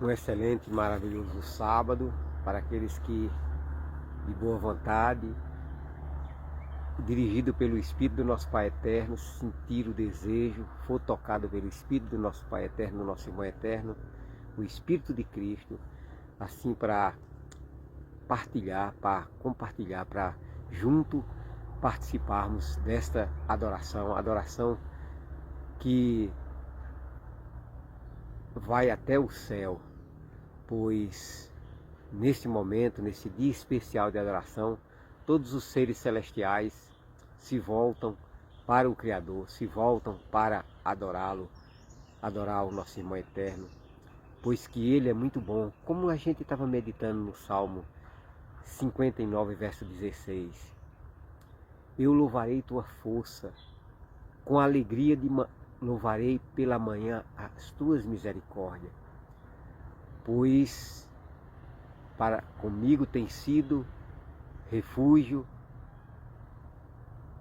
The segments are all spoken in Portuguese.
Um excelente e maravilhoso sábado para aqueles que, de boa vontade, dirigido pelo Espírito do nosso Pai Eterno, sentir o desejo, for tocado pelo Espírito do nosso Pai Eterno, nosso irmão eterno, o Espírito de Cristo, assim para partilhar, para compartilhar, para junto participarmos desta adoração que vai até o céu, pois neste momento, nesse dia especial de adoração, todos os seres celestiais se voltam para o Criador, se voltam para adorá-lo, adorar o nosso irmão eterno, pois que Ele é muito bom. Como a gente estava meditando no Salmo 59, verso 16. Eu louvarei tua força, com alegria louvarei pela manhã as tuas misericórdias, pois para comigo tem sido refúgio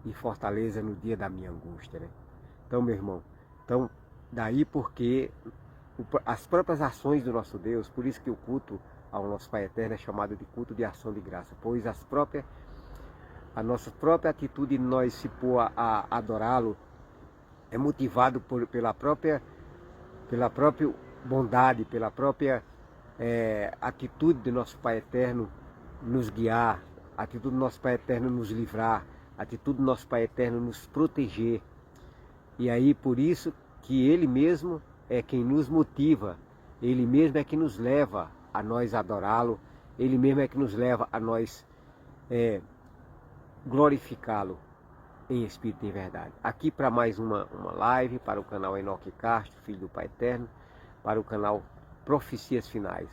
e fortaleza no dia da minha angústia, né? Então, meu irmão, daí porque as próprias ações do nosso Deus, por isso que o culto ao nosso Pai Eterno é chamado de culto de ação de graça, pois a nossa própria atitude de nós se pôr a adorá-lo é motivado pela própria bondade, pela própria atitude do nosso Pai Eterno nos guiar, a atitude do nosso Pai Eterno nos livrar, a atitude do nosso Pai Eterno nos proteger. E aí por isso que Ele mesmo é quem nos motiva, Ele mesmo é que nos leva a nós adorá-lo, Ele mesmo é que nos leva a nós glorificá-lo em espírito e em verdade. Aqui para mais uma live, para o canal Enoque Castro, Filho do Pai Eterno, para o canal Profecias Finais.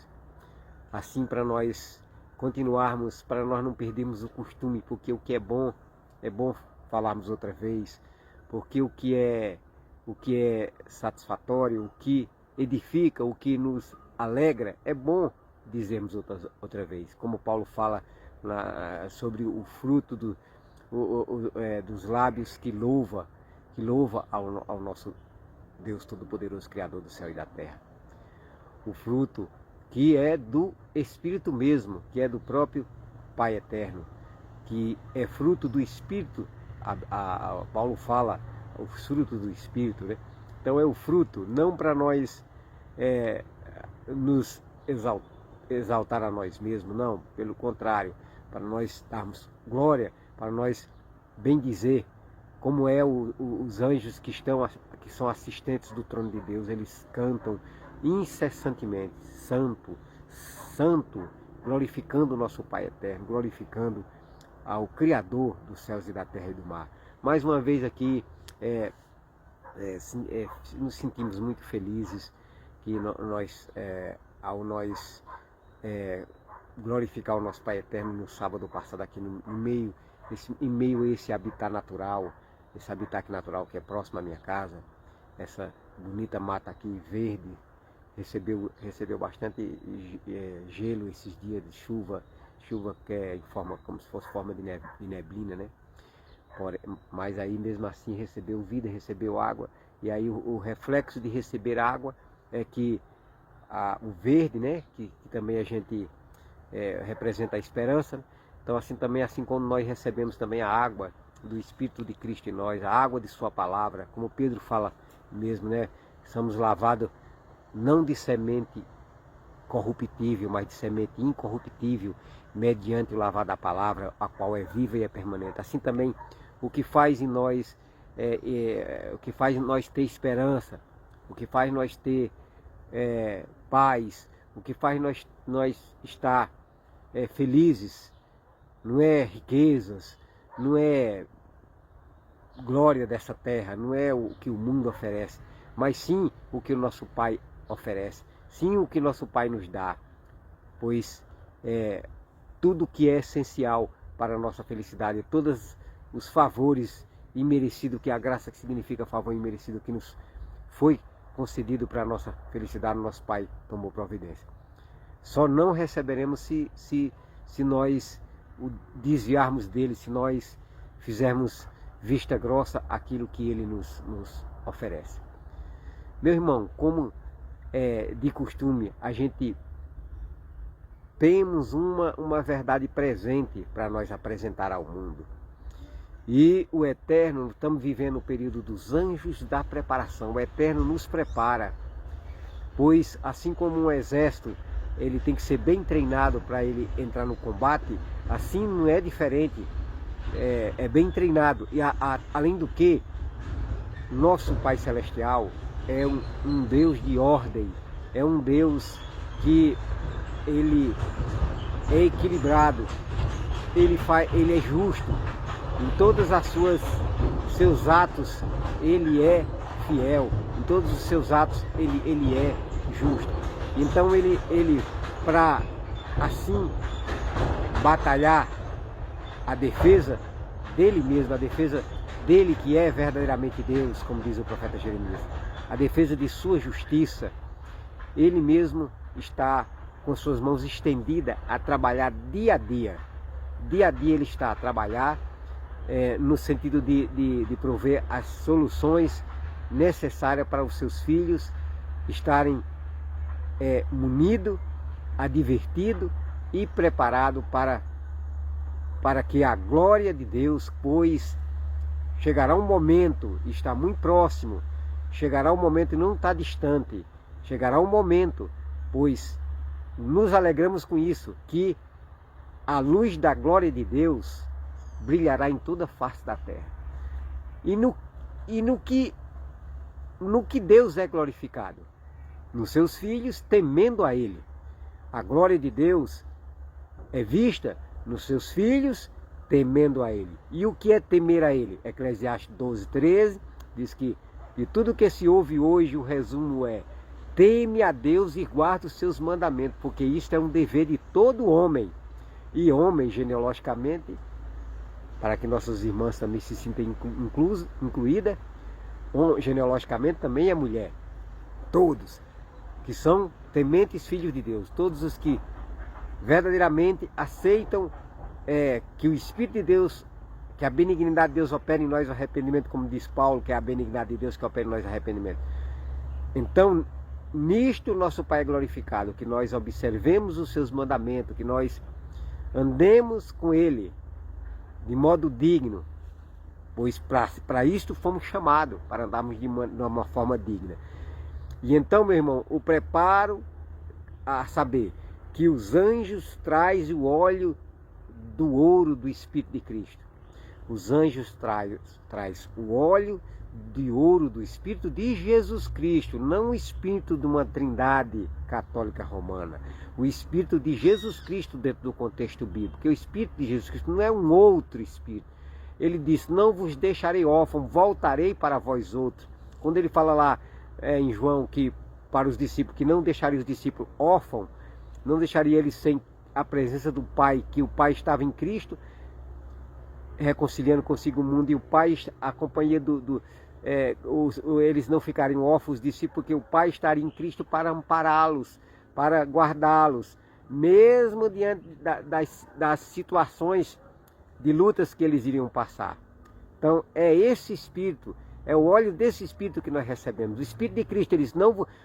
Assim para nós continuarmos, para nós não perdermos o costume, porque o que é bom falarmos outra vez, porque o que é satisfatório, o que edifica, o que nos alegra, é bom dizermos outra vez. Como Paulo fala sobre o fruto dos lábios que louva ao nosso Deus Todo-Poderoso, Criador do céu e da terra. O fruto que é do Espírito mesmo, que é do próprio Pai Eterno, que é fruto do Espírito. Paulo fala o fruto do Espírito, né? Então é o fruto, não para nós nos exaltar a nós mesmos, não, pelo contrário, para nós darmos glória, para nós bem dizer como os anjos que são assistentes do trono de Deus, eles cantam incessantemente, santo, santo, glorificando o nosso Pai Eterno, glorificando ao Criador dos céus e da terra e do mar. Mais uma vez aqui, nos sentimos muito felizes que ao nós glorificar o nosso Pai Eterno no sábado passado aqui em meio a esse habitat natural, esse habitat natural que é próximo à minha casa, essa bonita mata aqui verde, recebeu bastante gelo esses dias de chuva que é em forma, como se fosse forma de neblina, né? Mas aí mesmo assim recebeu vida, recebeu água, e aí o reflexo de receber água é que o verde, né? Que também a gente representa a esperança, né? Então assim como nós recebemos também a água do Espírito de Cristo em nós, a água de sua palavra, como Pedro fala mesmo, né? Somos lavados não de semente corruptível, mas de semente incorruptível, mediante o lavar da palavra, a qual é viva e é permanente. Assim também o que faz em nós, o que faz nós ter esperança, o que faz nós ter paz, o que faz nós estar felizes, não é riquezas, não é glória dessa terra, não é o que o mundo oferece, mas sim o que o nosso Pai oferece, sim o que nosso Pai nos dá, pois tudo que é essencial para a nossa felicidade, todos os favores imerecidos, que a graça que significa favor imerecido, que nos foi concedido para a nossa felicidade, nosso Pai tomou providência. Só não receberemos se nós o desviarmos dele, se nós fizermos vista grossa aquilo que ele nos oferece. Meu irmão, como de costume, a gente temos uma verdade presente para nós apresentar ao mundo. E o Eterno, estamos vivendo o período dos anjos da preparação. O Eterno nos prepara, pois assim como um exército, ele tem que ser bem treinado para ele entrar no combate, assim não é diferente, é bem treinado. E além do que, nosso Pai Celestial é um Deus de ordem, é um Deus que ele é equilibrado, ele é justo, em todos seus atos ele é fiel, em todos os seus atos ele é justo. Então ele para assim batalhar a defesa dele mesmo, a defesa dele que é verdadeiramente Deus, como diz o profeta Jeremias, a defesa de sua justiça, ele mesmo está com suas mãos estendidas a trabalhar dia a dia. Dia a dia ele está a trabalhar no sentido de prover as soluções necessárias para os seus filhos estarem munidos, advertidos e preparados para que a glória de Deus, pois chegará um momento, está muito próximo, chegará um momento e não está distante, chegará um momento, pois nos alegramos com isso, que a luz da glória de Deus brilhará em toda a face da terra. E no que Deus é glorificado? Nos seus filhos, temendo a Ele. A glória de Deus é vista nos seus filhos, temendo a Ele. E o que é temer a Ele? Eclesiastes 12:13 diz que de tudo que se ouve hoje, o resumo é: teme a Deus e guarda os seus mandamentos, porque isto é um dever de todo homem. E homem, genealogicamente, para que nossas irmãs também se sintam incluídas, genealogicamente também é mulher. Todos que são tementes filhos de Deus, todos os que verdadeiramente aceitam que o Espírito de Deus, que a benignidade de Deus opera em nós o arrependimento, como diz Paulo, que é a benignidade de Deus que opera em nós o arrependimento. Então, nisto nosso Pai é glorificado, que nós observemos os seus mandamentos, que nós andemos com Ele de modo digno, pois para isto fomos chamados, para andarmos de uma forma digna. E então, meu irmão, o preparo a saber que os anjos trazem o óleo do ouro do Espírito de Cristo. Os anjos traz o óleo de ouro do Espírito de Jesus Cristo, não o Espírito de uma trindade católica romana. O Espírito de Jesus Cristo dentro do contexto bíblico, porque o Espírito de Jesus Cristo não é um outro Espírito. Ele diz: não vos deixarei órfão, voltarei para vós outros. Quando ele fala lá em João que para os discípulos, que não deixaria os discípulos órfãos, não deixaria eles sem a presença do Pai, que o Pai estava em Cristo, reconciliando consigo o mundo, e o Pai, a companhia eles não ficariam órfãos de si, porque o Pai estaria em Cristo para ampará-los, para guardá-los, mesmo diante das situações de lutas que eles iriam passar. Então é esse Espírito, é o óleo desse Espírito que nós recebemos. O Espírito de Cristo,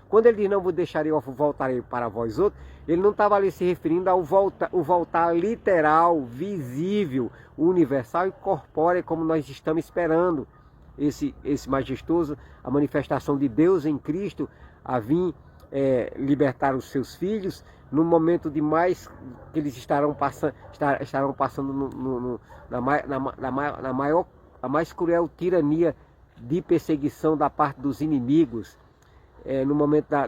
quando ele diz não vos deixarei órfão, voltarei para vós outros, ele não estava ali se referindo ao voltar literal, visível, universal e corpóreo, como nós estamos esperando esse majestoso, a manifestação de Deus em Cristo a vir libertar os seus filhos no momento de mais que eles estarão passando a mais cruel tirania de perseguição da parte dos inimigos, no momento da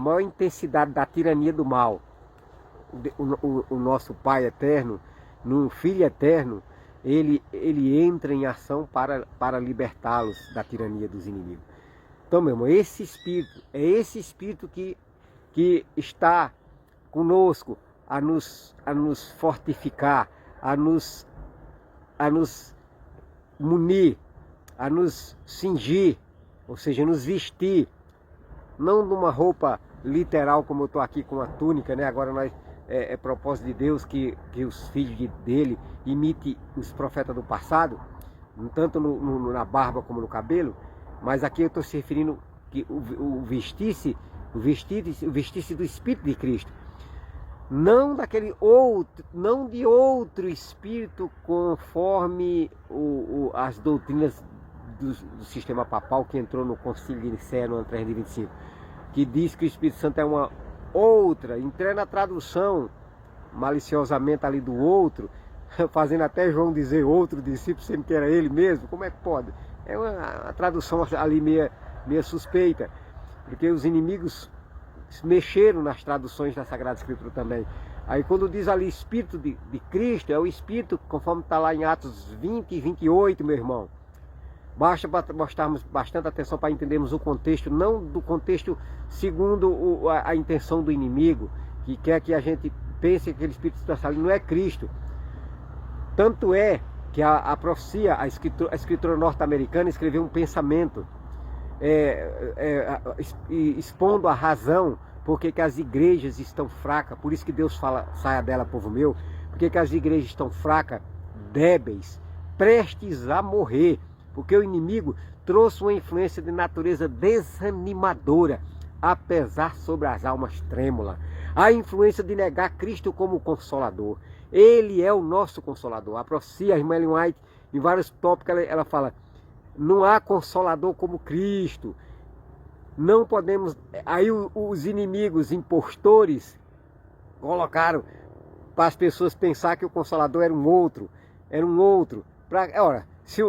maior intensidade da tirania do mal. O nosso Pai eterno, no Filho eterno, ele entra em ação para libertá-los da tirania dos inimigos. Então, meu irmão, esse Espírito que está conosco a nos fortificar, a nos munir, a nos cingir, ou seja, nos vestir, não numa roupa literal como eu estou aqui com a túnica, né? Agora é propósito de Deus que os filhos dele imitem os profetas do passado, tanto na barba como no cabelo, mas aqui eu estou se referindo que o vestisse do Espírito de Cristo. Não daquele outro, não de outro espírito conforme as doutrinas do sistema papal que entrou no Concílio de Nicéia no ano 325, que diz que o Espírito Santo é uma outra, entrei na tradução maliciosamente ali do outro, fazendo até João dizer outro discípulo, sendo que era ele mesmo. Como é que pode? É uma tradução ali meia suspeita, porque os inimigos mexeram nas traduções da Sagrada Escritura também. Aí quando diz ali Espírito de Cristo, é o Espírito conforme está lá em Atos 20 e 28, meu irmão. Basta prestarmos bastante atenção para entendermos o contexto, não do contexto segundo a intenção do inimigo, que quer que a gente pense que aquele Espírito Santo ali não é Cristo. Tanto é que a profecia, a escritora norte-americana escreveu um pensamento expondo a razão porque que as igrejas estão fracas. Por isso que Deus fala, saia dela, povo meu, porque que as igrejas estão fracas, débeis, prestes a morrer, porque o inimigo trouxe uma influência de natureza desanimadora a pesar sobre as almas trêmulas, a influência de negar Cristo como Consolador. Ele é o nosso Consolador. A profecia, a irmã Ellen White, em vários tópicos, ela fala: não há Consolador como Cristo. Não podemos... Aí os inimigos impostores colocaram para as pessoas pensar que o Consolador era um outro. Ora, se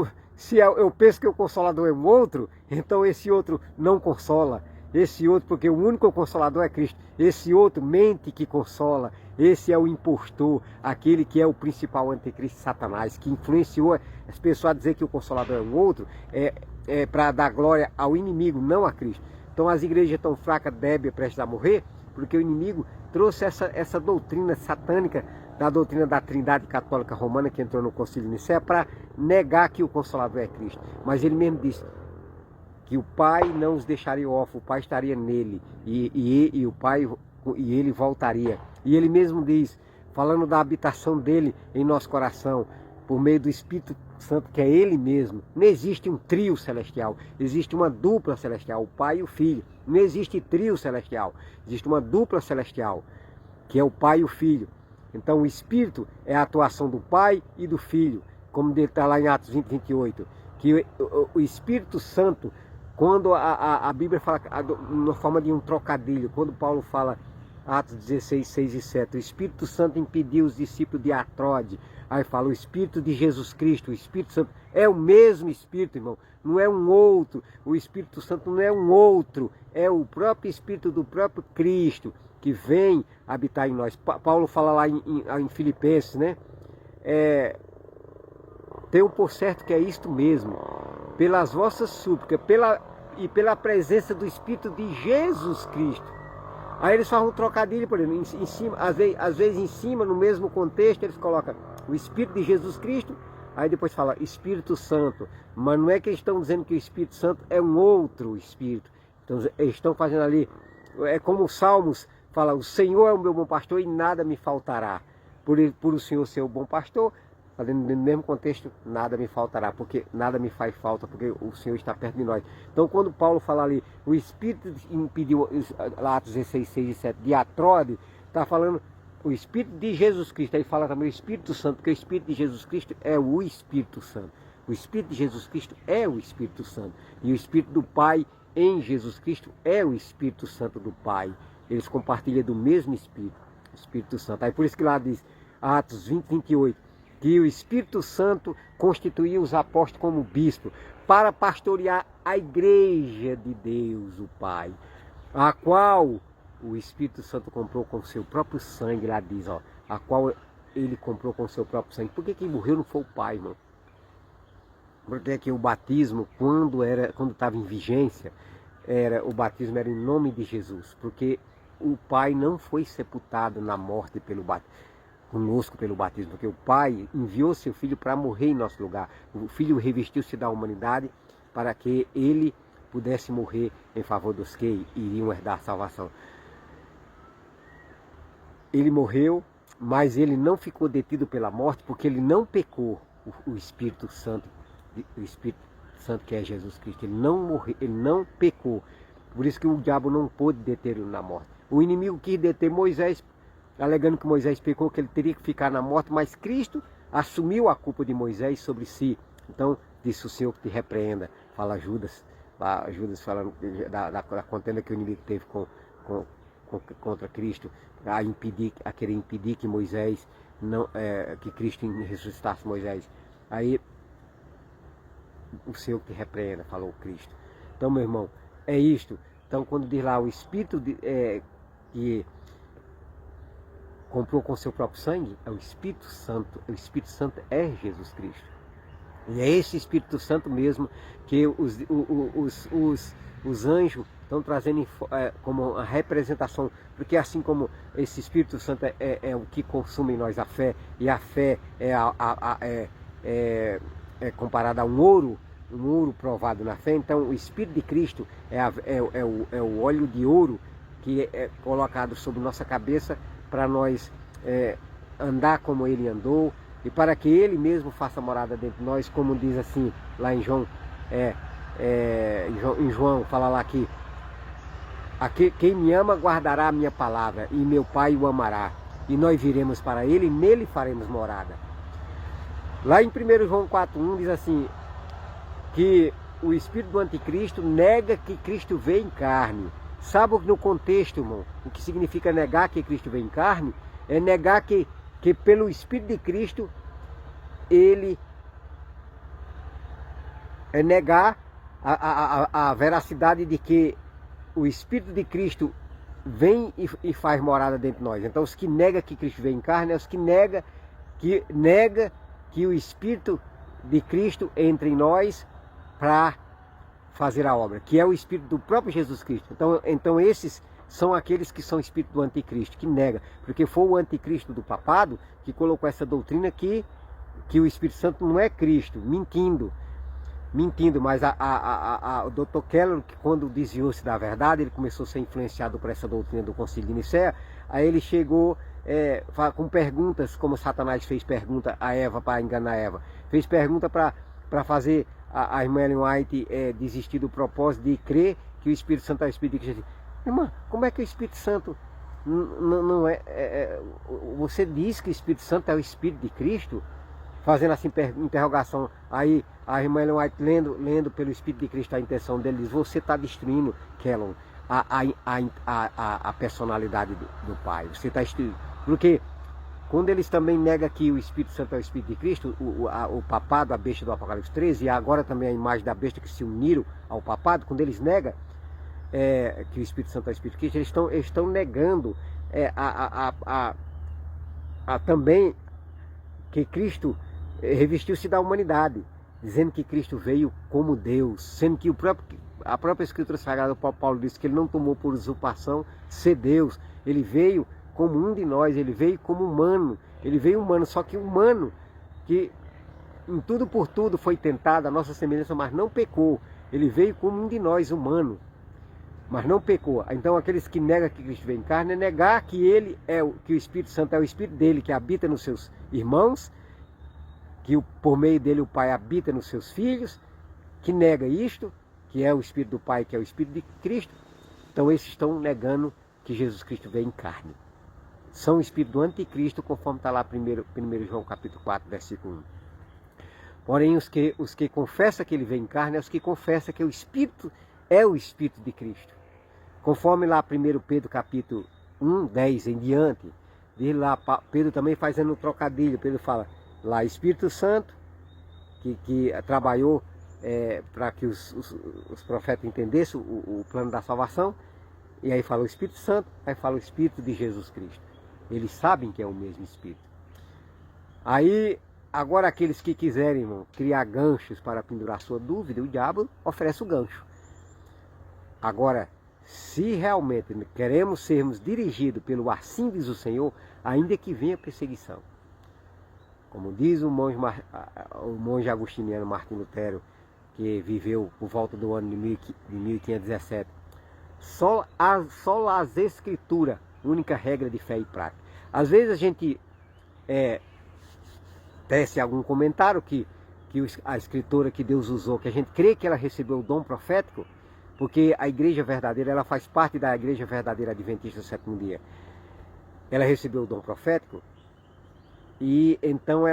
eu penso que o Consolador é um outro, então esse outro não consola. Esse outro, porque o único Consolador é Cristo. Esse outro mente que consola. Esse é o impostor, aquele que é o principal anticristo, Satanás, que influenciou as pessoas a dizer que o Consolador é um outro, para dar glória ao inimigo, não a Cristo. Então as igrejas estão fracas, débeis, prestes a morrer, porque o inimigo trouxe essa doutrina satânica, da doutrina da Trindade Católica Romana, que entrou no Concílio de Nicéia, para negar que o Consolador é Cristo. Mas ele mesmo disse que o Pai não os deixaria órfãos, o Pai estaria nele, e o Pai e ele voltaria. E ele mesmo diz, falando da habitação dele em nosso coração, por meio do Espírito Santo, que é ele mesmo. Não existe um trio celestial, existe uma dupla celestial, o Pai e o Filho. Não existe trio celestial, existe uma dupla celestial, que é o Pai e o Filho. Então o Espírito é a atuação do Pai e do Filho, como está lá em Atos 20, 28, que o Espírito Santo, quando a Bíblia fala, na forma de um trocadilho, quando Paulo fala, Atos 16, 6 e 7, o Espírito Santo impediu os discípulos de Atrode. Aí fala, o Espírito de Jesus Cristo, o Espírito Santo é o mesmo Espírito, irmão, não é um outro. O Espírito Santo não é um outro, é o próprio Espírito do próprio Cristo, que vem habitar em nós. Paulo fala lá em Filipenses, né? Tenho por certo que é isto mesmo, pelas vossas súplicas, pela presença do Espírito de Jesus Cristo. Aí eles fazem um trocadilho, por exemplo, em cima, às vezes em cima, no mesmo contexto, eles colocam o Espírito de Jesus Cristo, aí depois fala Espírito Santo. Mas não é que eles estão dizendo que o Espírito Santo é um outro Espírito. Então, eles estão fazendo ali, é como os Salmos fala, o Senhor é o meu bom pastor e nada me faltará. Por o Senhor ser o bom pastor, no mesmo contexto, nada me faltará, porque nada me faz falta, porque o Senhor está perto de nós. Então, quando Paulo fala ali, o Espírito impediu, lá Atos 16, 6 e 7, de Atrode, está falando o Espírito de Jesus Cristo. Aí fala também o Espírito Santo, porque o Espírito de Jesus Cristo é o Espírito Santo. O Espírito de Jesus Cristo é o Espírito Santo. E o Espírito do Pai em Jesus Cristo é o Espírito Santo do Pai. Eles compartilham do mesmo Espírito, o Espírito Santo. Aí por isso que lá diz, Atos 20, 28, que o Espírito Santo constituía os apóstolos como bispo para pastorear a igreja de Deus, o Pai, a qual o Espírito Santo comprou com seu próprio sangue, lá diz, ó, a qual ele comprou com seu próprio sangue. Por que quem morreu não foi o Pai, irmão? Porque que o batismo, quando estava em vigência, o batismo era em nome de Jesus, porque o Pai não foi sepultado na morte conosco pelo batismo, porque o Pai enviou seu Filho para morrer em nosso lugar. O Filho revestiu-se da humanidade para que ele pudesse morrer em favor dos que iriam herdar a salvação. Ele morreu, mas ele não ficou detido pela morte, porque ele não pecou. O Espírito Santo que é Jesus Cristo, ele não morreu, ele não pecou. Por isso que o diabo não pôde detê-lo na morte. O inimigo quis deter Moisés, alegando que Moisés pecou, que ele teria que ficar na morte, mas Cristo assumiu a culpa de Moisés sobre si. Então, disse o Senhor que te repreenda. Fala Judas, Judas falando da contenda que o inimigo teve contra Cristo, a querer impedir que Moisés, que Cristo ressuscitasse Moisés. Aí, o Senhor que te repreenda, falou Cristo. Então, meu irmão, é isto. Então, quando diz lá o Espírito que comprou com seu próprio sangue, é o Espírito Santo. O Espírito Santo é Jesus Cristo. E é esse Espírito Santo mesmo que os anjos estão trazendo como uma representação, porque assim como esse Espírito Santo é o que consome em nós a fé, e a fé é comparada a um ouro provado na fé, então o Espírito de Cristo é o óleo de ouro que é colocado sobre nossa cabeça para nós andar como Ele andou, e para que Ele mesmo faça morada dentro de nós, como diz assim lá em João, em João fala lá que quem me ama guardará a minha palavra, e meu Pai o amará, e nós viremos para Ele e nele faremos morada. Lá em 1 João 4,1 diz assim, que o espírito do anticristo nega que Cristo veio em carne. Sabe no contexto, irmão, o que significa negar que Cristo veio em carne? É negar que pelo Espírito de Cristo, ele é negar a veracidade de que o Espírito de Cristo vem e faz morada dentro de nós. Então, os que negam que Cristo veio em carne, é os que nega que o Espírito de Cristo entre em nós para fazer a obra, que é o Espírito do próprio Jesus Cristo. Então esses são aqueles que são espírito do anticristo, que nega, porque foi o anticristo do papado que colocou essa doutrina que o Espírito Santo não é Cristo, mentindo, mas o Dr. Keller, que quando desviou-se da verdade, ele começou a ser influenciado por essa doutrina do Concílio de Nicéia, aí ele chegou com perguntas, como Satanás fez pergunta a Eva para enganar Eva, fez pergunta para fazer a irmã Ellen White desistir do propósito de crer que o Espírito Santo é o Espírito de Cristo. Irmã, como é que o Espírito Santo não é... Você diz que o Espírito Santo é o Espírito de Cristo? Fazendo assim interrogação. Aí a irmã Ellen White, lendo pelo Espírito de Cristo a intenção dele, diz, você está destruindo, Kellon, a personalidade do Pai. Você está destruindo. Porque quando eles também negam que o Espírito Santo é o Espírito de Cristo, o papado, a besta do Apocalipse 13, e agora também a imagem da besta que se uniram ao papado, quando eles negam que o Espírito Santo é o Espírito de Cristo, eles estão negando também que Cristo revestiu-se da humanidade, dizendo que Cristo veio como Deus, sendo que a própria Escritura Sagrada, o Paulo disse que ele não tomou por usurpação ser Deus, ele veio como um de nós, ele veio como humano, só que humano, que em tudo por tudo foi tentado, a nossa semelhança, mas não pecou. Ele veio como um de nós, humano, mas não pecou. Então aqueles que negam que Cristo veio em carne, é negar que que o Espírito Santo é o Espírito dele, que habita nos seus irmãos, que por meio dele o Pai habita nos seus filhos, que nega isto, que é o Espírito do Pai, que é o Espírito de Cristo. Então esses estão negando que Jesus Cristo veio em carne. São o espírito do anticristo, conforme está lá 1 João capítulo 4, versículo 1. Porém, os que confessam que ele vem em carne, é os que confessam que o Espírito é o Espírito de Cristo. Conforme lá 1 Pedro capítulo 1, 10 em diante, diz lá, Pedro também fazendo um trocadilho, Pedro fala, lá Espírito Santo, que trabalhou para que os profetas entendessem o plano da salvação, e aí fala o Espírito Santo, aí fala o Espírito de Jesus Cristo. Eles sabem que é o mesmo Espírito. Aí, agora aqueles que quiserem, irmão, criar ganchos para pendurar sua dúvida, o diabo oferece o gancho. Agora, se realmente queremos sermos dirigidos pelo assim diz o Senhor, ainda que venha perseguição. Como diz o monge agostiniano Martim Lutero, que viveu por volta do ano de 1517, só as Escrituras, única regra de fé e prática. Às vezes a gente tece algum comentário que a escritora que Deus usou, que a gente crê que ela recebeu o dom profético, porque a igreja verdadeira, ela faz parte da igreja verdadeira adventista do sétimo dia. Ela recebeu o dom profético, e então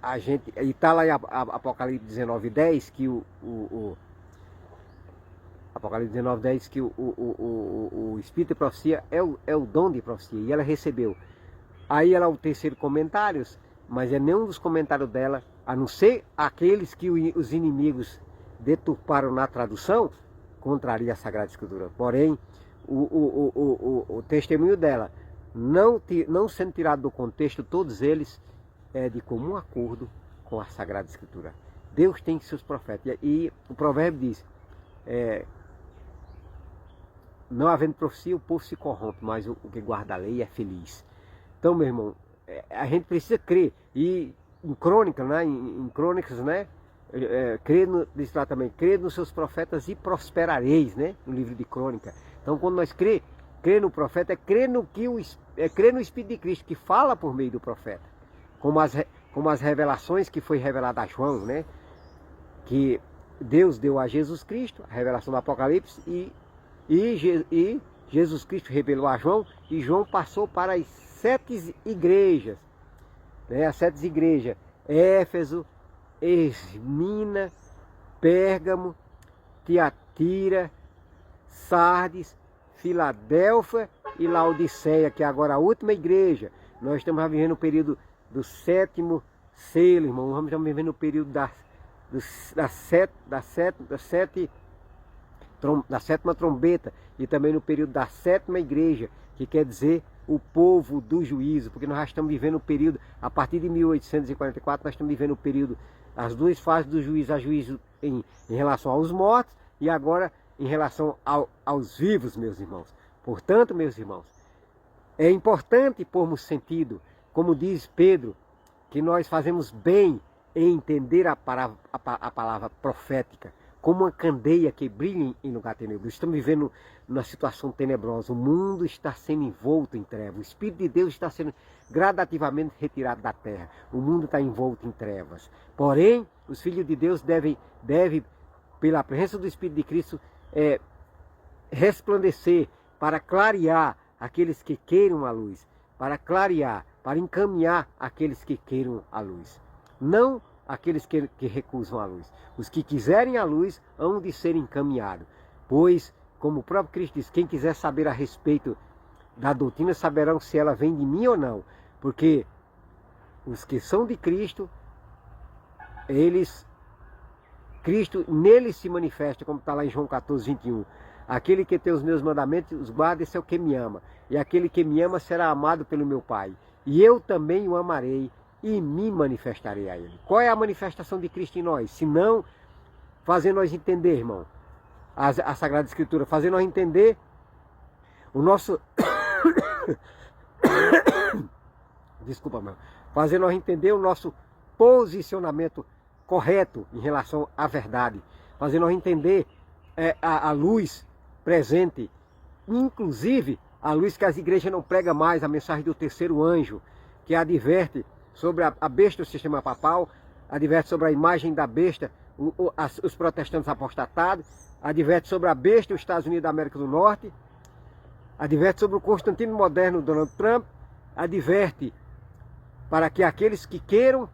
a gente, e está lá em Apocalipse 19:10, que Apocalipse 19:10, que o Espírito de Profecia é o dom de profecia, e ela recebeu. Aí ela, o terceiro comentário, mas é nenhum dos comentários dela, a não ser aqueles que os inimigos deturparam na tradução, contraria a Sagrada Escritura. Porém, o testemunho dela, não sendo tirado do contexto, todos eles é de comum acordo com a Sagrada Escritura. Deus tem seus profetas. E o provérbio diz, não havendo profecia, o povo se corrompe, mas o que guarda a lei é feliz. Então, meu irmão, a gente precisa crer. E em Crônicas, né, em Crônicas, né, diz lá também, crê nos seus profetas e prosperareis, né, no livro de Crônica. Então, quando nós crê no profeta, crê no Espírito de Cristo, que fala por meio do profeta. Como as revelações que foi revelada a João, né, que Deus deu a Jesus Cristo, a revelação do Apocalipse, e Jesus Cristo revelou a João, e João passou para as 7 igrejas, né, as 7 igrejas, Éfeso, Esmina, Pérgamo, Tiatira, Sardes, Filadélfia e Laodiceia, que é agora a última igreja. Nós estamos vivendo o período do 7º selo, irmão. Estamos vivendo o período da 7ª trombeta, e também no período da 7ª igreja, que quer dizer o povo do juízo, porque nós já estamos vivendo o período, a partir de 1844, nós estamos vivendo o período, as duas fases do juízo, a juízo em relação aos mortos, e agora em relação aos vivos, meus irmãos. Portanto, meus irmãos, é importante pormos sentido, como diz Pedro, que nós fazemos bem em entender a palavra profética, como uma candeia que brilha em lugar tenebroso. Estamos vivendo numa situação tenebrosa, o mundo está sendo envolto em trevas, o Espírito de Deus está sendo gradativamente retirado da terra, o mundo está envolto em trevas. Porém, os filhos de Deus devem pela presença do Espírito de Cristo, resplandecer, para clarear aqueles que queiram a luz, para clarear, para encaminhar aqueles que queiram a luz. Não aqueles que recusam a luz. Os que quiserem a luz hão de ser encaminhados. Pois, como o próprio Cristo diz, quem quiser saber a respeito da doutrina, saberão se ela vem de mim ou não. Porque os que são de Cristo, Cristo neles se manifesta, como está lá em João 14:21. Aquele que tem os meus mandamentos, os guarda, esse é o que me ama. E aquele que me ama será amado pelo meu Pai. E eu também o amarei e me manifestarei a ele. Qual é a manifestação de Cristo em nós? Se não fazer nós entender, irmão, a Sagrada Escritura, fazer nós entender o nosso... Desculpa, meu. Fazer nós entender o nosso posicionamento correto em relação à verdade. Fazer nós entender a luz presente, inclusive a luz que as igrejas não pregam mais, a mensagem do terceiro anjo, que adverte sobre a besta do sistema papal, adverte sobre a imagem da besta, os protestantes apostatados, adverte sobre a besta, os Estados Unidos da América do Norte, adverte sobre o Constantino moderno, Donald Trump, adverte para que aqueles que queiram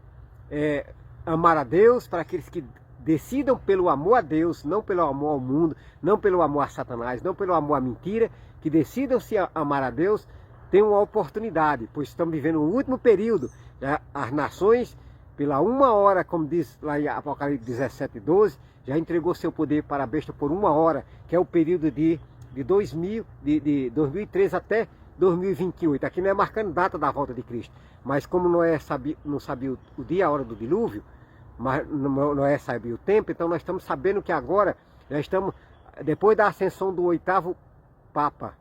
amar a Deus, para aqueles que decidam pelo amor a Deus, não pelo amor ao mundo, não pelo amor a Satanás, não pelo amor à mentira, que decidam se amar a Deus, tenham uma oportunidade, pois estamos vivendo o último período. As nações, pela 1 hora, como diz lá em Apocalipse 17:12, já entregou seu poder para a besta por 1 hora, que é o período de 2013 até 2028. Aqui não é marcando data da volta de Cristo, mas como não sabia o dia e a hora do dilúvio, mas Noé sabia o tempo, então nós estamos sabendo que agora, nós estamos, depois da ascensão do 8º Papa,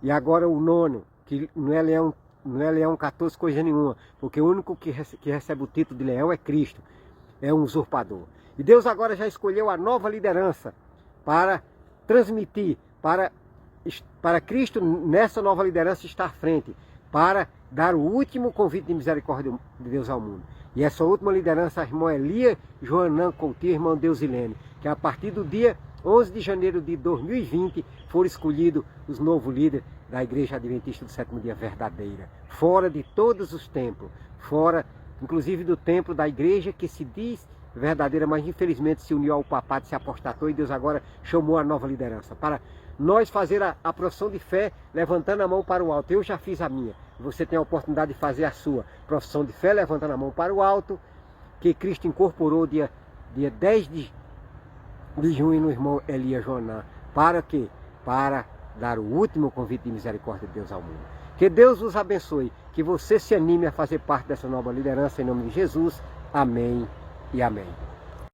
e agora o 9º, que não é Leão 14 coisa nenhuma, porque o único que recebe o título de leão é Cristo, é um usurpador. E Deus agora já escolheu a nova liderança para transmitir, para Cristo nessa nova liderança estar à frente, para dar o último convite de misericórdia de Deus ao mundo. E essa última liderança, a irmã Elia Joanã Coutinho, irmã Deusilene, que a partir do dia 11 de janeiro de 2020, foram escolhidos os novos líderes da Igreja Adventista do Sétimo Dia verdadeira, fora de todos os templos, fora inclusive do templo da igreja que se diz verdadeira, mas infelizmente se uniu ao papado, se apostatou e Deus agora chamou a nova liderança para nós fazer a profissão de fé levantando a mão para o alto. Eu já fiz a minha, você tem a oportunidade de fazer a sua profissão de fé levantando a mão para o alto, que Cristo incorporou dia 10 de junho no irmão Elias Joná. Para quê? Para dar o último convite de misericórdia de Deus ao mundo. Que Deus os abençoe, que você se anime a fazer parte dessa nova liderança em nome de Jesus. Amém e amém.